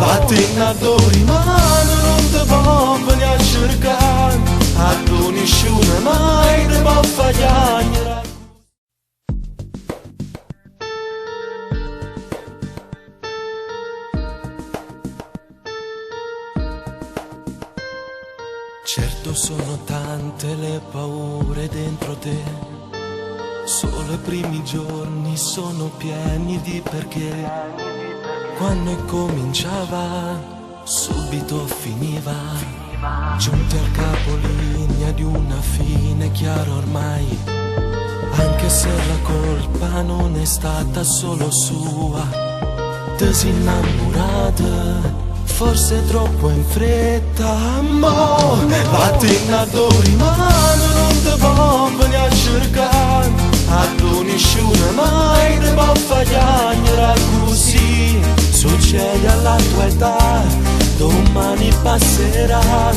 Vattene dori ma non te può venire a cercare, a tu nessuno mai te può fare. Certo sono tante le paure dentro te, solo i primi giorni sono pieni di perché. Quando cominciava, subito finiva, giunti al capolinea di una fine chiara ormai. Anche se la colpa non è stata solo sua, te sei innamorata, forse troppo in fretta. Mo, vattene a dori ma non te può venire a cercare, a tu nessuno mai te può fare così. Succede alla tua età, domani passerà,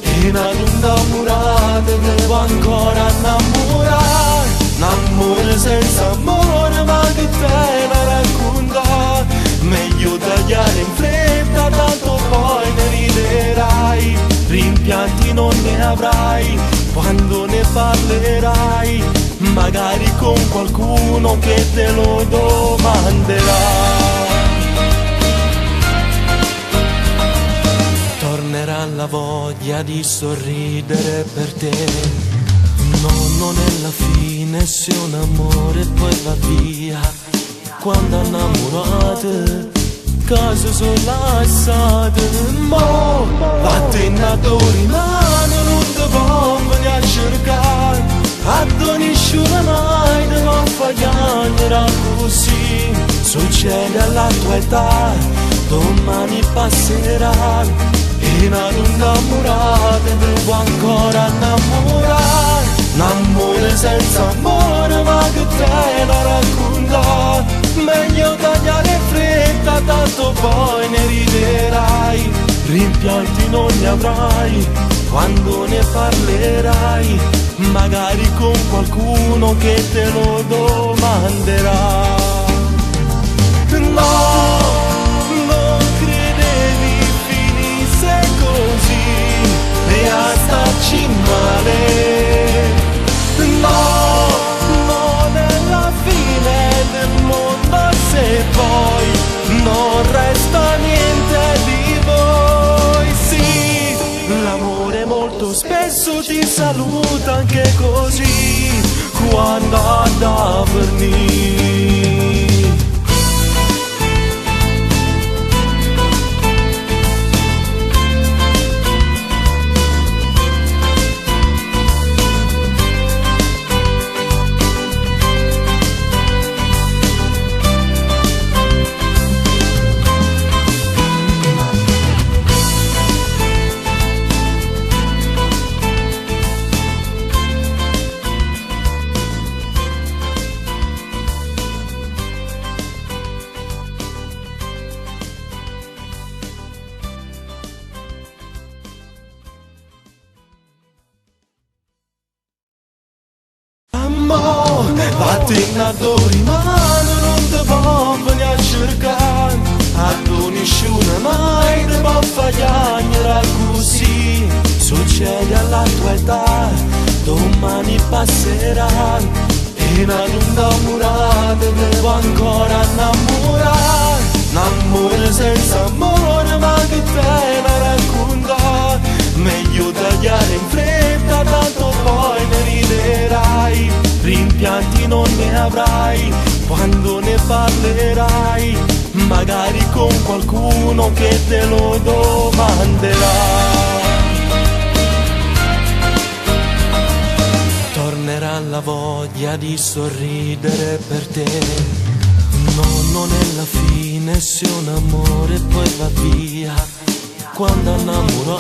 e una innamorata devo ancora innamorare. L'amore senza amore, ma che te la racconta, meglio tagliare in fretta, tanto poi ne riderai. Rimpianti non ne avrai quando ne parlerai, magari con qualcuno che te lo domanderà. Tornerà la voglia di sorridere per te. No, non è la fine se un amore poi va via. Quando innamorate, case sono lasciate. Mo, vattene a dori ma non te può venire a cercare, a tu nessuno mai te lo fare così. Succede alla tua età, domani passerà, e una innamorata devo ancora innamorare. L'amore senza amore, ma che te la racconta, meglio tagliare in fretta, tanto poi ne riderai. Rimpianti non ne avrai quando ne parlerai, magari con qualcuno che te lo domanderà. No, e a starci male. No, non è la fine del mondo se poi non resta niente di voi. Sì, l'amore molto spesso ti saluta anche così, quando andrà a venire. Vattene a dori ma non te può venire a cercare, a tu nessuno mai te può fare così. Succede alla tua età, domani passerà, e una innamorata devo ancora innamorare. L'amore senza amore, ma che te la racconta, meglio tagliare in fretta, tanto poi ne riderai. Rimpianti non ne avrai quando ne parlerai, magari con qualcuno che te lo domanderà. Tornerà la voglia di sorridere per te. No, non è la fine se un amore poi va via. Quando innamoro